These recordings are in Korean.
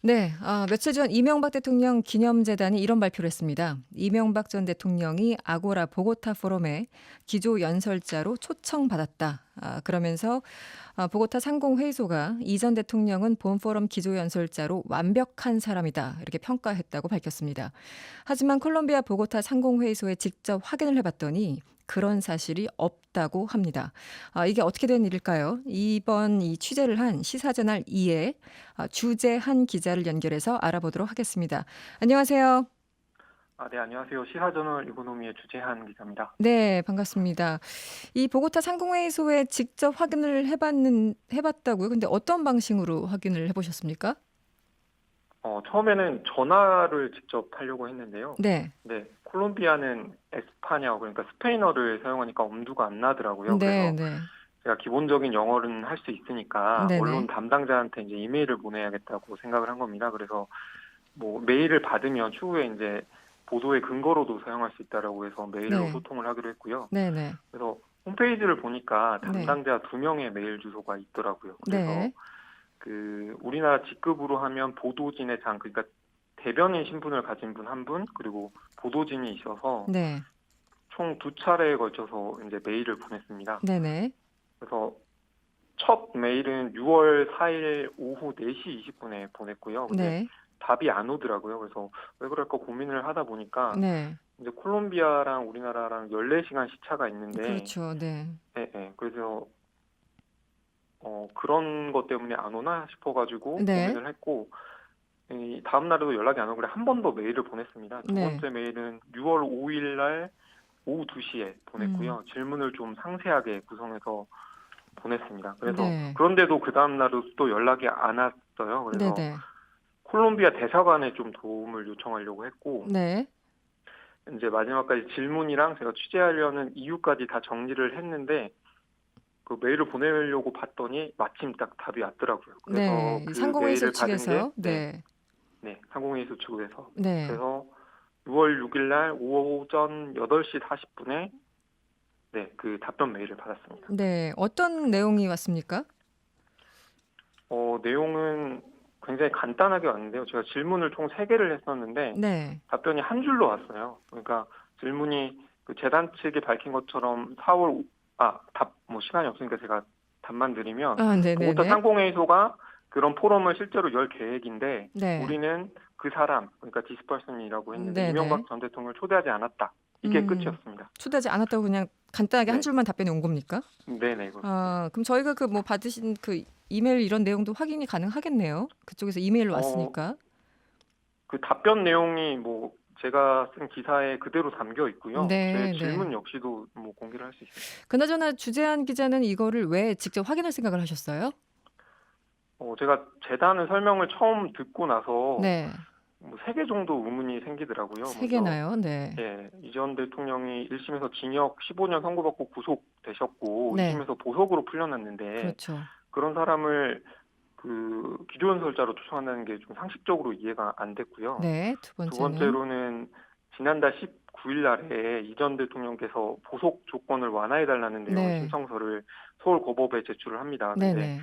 네, 며칠 전 이명박 대통령 기념재단이 이런 발표를 했습니다. 이명박 전 대통령이 아고라 보고타 포럼에 기조 연설자로 초청받았다. 그러면서 보고타 상공회의소가 이 전 대통령은 본 포럼 기조 연설자로 완벽한 사람이다. 이렇게 평가했다고 밝혔습니다. 하지만 콜롬비아 보고타 상공회의소에 직접 확인을 해봤더니 그런 사실이 없다고 합니다. 이게 어떻게 된 일일까요? 이번 이 취재를 한 시사저널 2의 주재한 기자를 연결해서 알아보도록 하겠습니다. 안녕하세요. 네, 안녕하세요. 시사저널 이코노미의 주재한 기자입니다. 네, 반갑습니다. 이 보고타 상공회의소에 직접 확인을 해봤다고요? 근데 어떤 방식으로 확인을 해보셨습니까? 처음에는 전화를 직접 하려고 했는데요. 네, 네, 콜롬비아는 에스파냐어, 그러니까 스페인어를 사용하니까 엄두가 안 나더라고요. 네, 그래서 네, 제가 기본적인 영어는 할 수 있으니까 네, 언론 네, 담당자한테 이제 이메일을 보내야겠다고 생각을 한 겁니다. 그래서 뭐 메일을 받으면 추후에 이제 보도의 근거로도 사용할 수 있다라고 해서 메일로 네, 소통을 하기로 했고요. 네, 네, 그래서 홈페이지를 보니까 네, 담당자 2명의 메일 주소가 있더라고요. 그래서 네, 우리나라 직급으로 하면 보도진의 장, 그러니까 대변인 신분을 가진 분 한 분, 그리고 보도진이 있어서 네, 총 2차례에 걸쳐서 이제 메일을 보냈습니다. 네, 네, 그래서 첫 메일은 6월 4일 오후 4시 20분에 보냈고요. 근데 네, 답이 안 오더라고요. 그래서 왜 그럴까 고민을 하다 보니까 네, 이제 콜롬비아랑 우리나라랑 14시간 시차가 있는데, 그렇죠. 네, 예, 예. 그래서 그런 것 때문에 안 오나 싶어가지고 네, 고민을 했고, 이 다음 날에도 연락이 안 오고 한 번 더 메일을 보냈습니다. 두 네, 번째 메일은 6월 5일 날 오후 2시에 음, 보냈고요. 질문을 좀 상세하게 구성해서 보냈습니다. 그래서 네, 그런데도 그 다음 날도 또 연락이 안 왔어요. 네, 그래서 네, 콜롬비아 대사관에 좀 도움을 요청하려고 했고, 네, 이제 마지막까지 질문이랑 제가 취재하려는 이유까지 다 정리를 했는데, 그 메일을 보내려고 봤더니 마침 딱 답이 왔더라고요. 그래서 네. 이 그 상공회의소 메일을 받은 게, 측에서, 네, 네, 네, 상공회의소 측에서. 네, 그래서 6월 6일 날 오전 8시 40분에 네, 그 답변 메일을 받았습니다. 네. 어떤 내용이 왔습니까? 내용은 굉장히 간단하게 왔는데요. 제가 질문을 총 3개를 했었는데 네, 답변이 한 줄로 왔어요. 그러니까 질문이 그 재단 측이 밝힌 것처럼 4월 뭐 시간이 없으니까 제가 답만 드리면 보고타 네네네, 상공회의소가 그런 포럼을 실제로 열 계획인데 네, 우리는 그 사람, 그러니까 디스퍼슨이라고 했는데 네네. 이명박 전 대통령을 초대하지 않았다. 이게 끝이었습니다. 초대하지 않았다고 그냥 간단하게 한 네, 줄만 답변이 온 겁니까? 네네 그렇습니다. 그럼 저희가 그 뭐 받으신 그 이메일 이런 내용도 확인이 가능하겠네요. 그쪽에서 이메일로 어, 왔으니까. 그 답변 내용이 뭐 제가 쓴 기사에 그대로 담겨 있고요. 제 네, 네. 질문 역시도 뭐 공개를 할 수 있습니다. 그나저나 주재한 기자는 이거를 왜 직접 확인할 생각을 하셨어요? 제가 재단의 설명을 처음 듣고 나서 네, 뭐 3개 정도 의문이 생기더라고요. 세 먼저 개나요? 네, 예, 이 전 대통령이 1심에서 징역 15년 선고받고 구속되셨고 네, 2심에서 보석으로 풀려났는데 그렇죠. 그런 사람을 그 기조연설자로 초청한다는 게 좀 상식적으로 이해가 안 됐고요. 네, 두 두 번째는 번째로는 지난달 19일 날에 이 전 대통령께서 보석 조건을 완화해달라는 내용의 네, 신청서를 서울고법에 제출을 합니다. 네, 근데 네,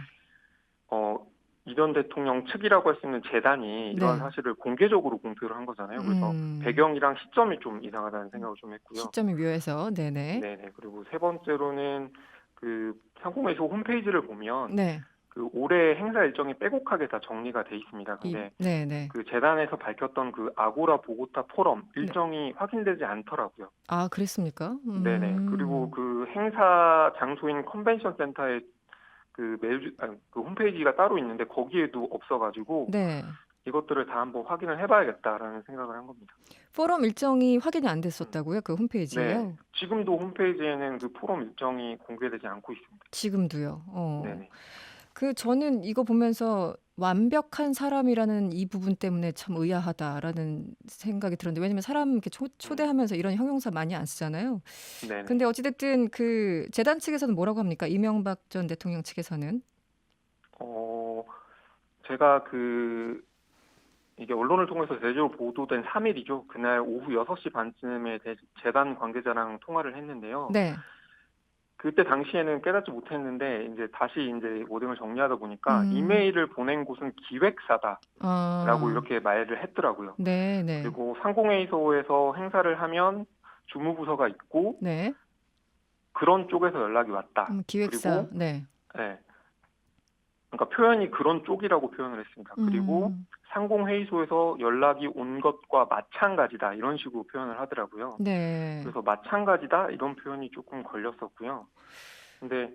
이 전 대통령 측이라고 할 수 있는 재단이 이러한 네. 사실을 공개적으로 공표를 한 거잖아요. 그래서 음, 배경이랑 시점이 좀 이상하다는 생각을 좀 했고요. 시점이 묘해서, 네네, 네네. 그리고 세 번째로는 그 상공회의소 홈페이지를 보면 네, 그 올해 행사 일정이 빼곡하게 다 정리가 돼 있습니다. 근데 네네. 그 재단에서 밝혔던 그 아고라 보고타 포럼 네. 일정이 확인되지 않더라고요. 그랬습니까? 네네. 그리고 그 행사 장소인 컨벤션 센터에 그 홈페이지가 따로 있는데 거기에도 없어가지고 네. 이것들을 다 한번 확인을 해봐야겠다라는 생각을 한 겁니다. 포럼 일정이 확인이 안 음. 됐었다고요? 그 네. 홈페이지에요? 지금도 홈페이지에는 그 포럼 일정이 공개되지 않고 있습니다. 지금도요. 네네. 저는 이거 보면서 완벽한 사람이라는 이 부분 때문에 참 의아하다라는 생각이 들었는데, 왜냐면 사람 이렇게 음. 초대하면서 이런 형용사 많이 안 쓰잖아요. 네네. 근데 어찌됐든 그 재단 측에서는 뭐라고 합니까? 이명박 전 대통령 측에서는. 어, 제가 이게 언론을 통해서 대대적으로 보도된 3일이죠. 그날 오후 6시 반쯤에 재단 관계자랑 통화를 했는데요. 네. 그때 당시에는 깨닫지 못했는데 이제 다시 이제 모든 걸 정리하다 보니까 음. 이메일을 보낸 곳은 기획사다라고 아. 이렇게 말을 했더라고요. 네, 네. 그리고 상공회의소에서 행사를 하면 주무부서가 있고 네. 그런 쪽에서 연락이 왔다. 기획사. 그리고 네. 네. 그러니까 표현이 그런 쪽이라고 표현을 했습니다. 그리고 상공회의소에서 연락이 온 것과 마찬가지다 이런 식으로 표현을 하더라고요. 네. 그래서 마찬가지다 이런 표현이 조금 걸렸었고요. 근데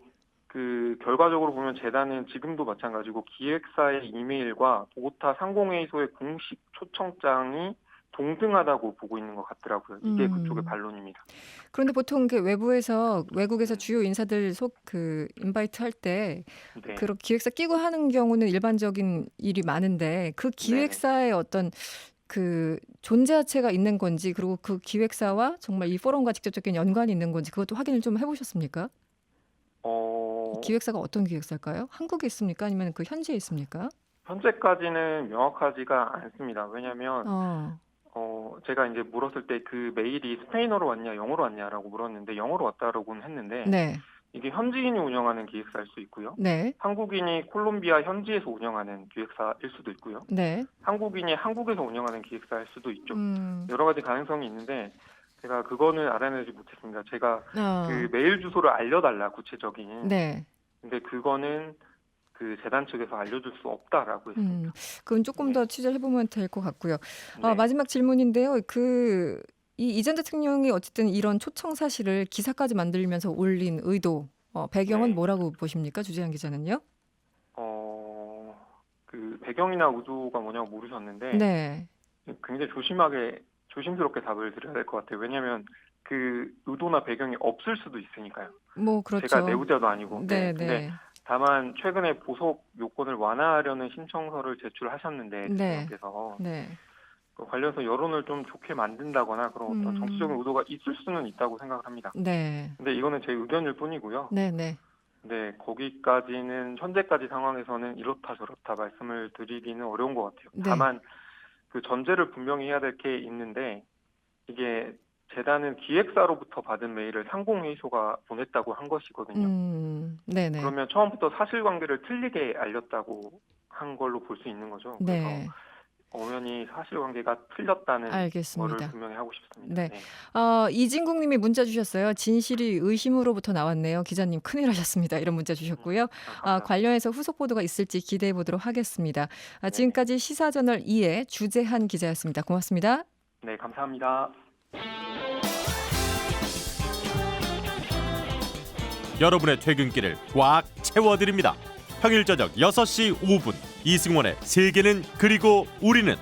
그 결과적으로 보면 재단은 지금도 마찬가지고 기획사의 이메일과 보고타 상공회의소의 공식 초청장이 동등하다고 보고 있는 것 같더라고요. 이게 그쪽의 반론입니다. 그런데 보통 외국에서 주요 인사들 인바이트 할 때 네. 그런 기획사 끼고 하는 경우는 일반적인 일이 많은데 그 기획사의 어떤 그 존재 자체가 있는 건지 그리고 그 기획사와 정말 이 포럼과 직접적인 연관이 있는 건지 그것도 확인을 좀 해보셨습니까? 기획사가 어떤 기획사일까요? 한국에 있습니까? 아니면 그 현지에 있습니까? 현재까지는 명확하지가 않습니다. 왜냐하면 제가 이제 물었을 때 그 메일이 스페인어로 왔냐, 영어로 왔냐라고 물었는데 영어로 왔다라고는 했는데 네. 이게 현지인이 운영하는 기획사일 수 있고요. 네. 한국인이 콜롬비아 현지에서 운영하는 기획사일 수도 있고요. 네. 한국인이 한국에서 운영하는 기획사일 수도 있죠. 음. 여러 가지 가능성이 있는데 제가 그거는 알아내지 못했습니다. 제가 어. 그 메일 주소를 알려달라 구체적인. 네. 근데 그거는 그 재단 측에서 알려줄 수 없다라고 했습니다. 그건 조금 더 취재를 해보면 될 것 같고요. 네. 마지막 질문인데요. 이 전 대통령이 어쨌든 이런 초청 사실을 기사까지 만들면서 올린 의도, 배경은 네. 뭐라고 보십니까? 주재한 기자는요? 그 배경이나 의도가 뭐냐고 물으셨는데 네. 굉장히 조심스럽게 답을 드려야 될 것 같아요. 왜냐하면 그 의도나 배경이 없을 수도 있으니까요. 뭐 그렇죠. 제가 내부자도 아니고. 네, 근데 네. 다만 최근에 보석 요건을 완화하려는 신청서를 제출하셨는데 네. 대통령께서 네. 그 관련해서 여론을 좀 좋게 만든다거나 그런 어떤 정치적인 의도가 있을 수는 있다고 생각을 합니다. 네. 근데 이거는 제 의견일 뿐이고요. 네, 네. 네, 거기까지는 현재까지 상황에서는 이렇다 저렇다 말씀을 드리기는 어려운 것 같아요. 네. 다만 그 전제를 분명히 해야 될 게 있는데 이게 재단은 기획사로부터 받은 메일을 상공회의소가 보냈다고 한 것이거든요. 네, 네. 그러면 처음부터 사실관계를 틀리게 알렸다고 한 걸로 볼 수 있는 거죠. 네. 그래서 엄연히 사실관계가 틀렸다는 알겠습니다. 거를 분명히 하고 싶습니다. 네. 네. 이진국 님이 문자 주셨어요. 진실이 의심으로부터 나왔네요. 기자님 큰일 하셨습니다. 이런 문자 주셨고요. 감사합니다. 관련해서 후속 보도가 있을지 기대해 보도록 하겠습니다. 네네. 지금까지 시사저널 2의 주재한 기자였습니다. 고맙습니다. 네, 감사합니다. 여러분의 퇴근길을 꽉 채워드립니다. 평일 저녁 6시 5분 이승원의 세계는 그리고 우리는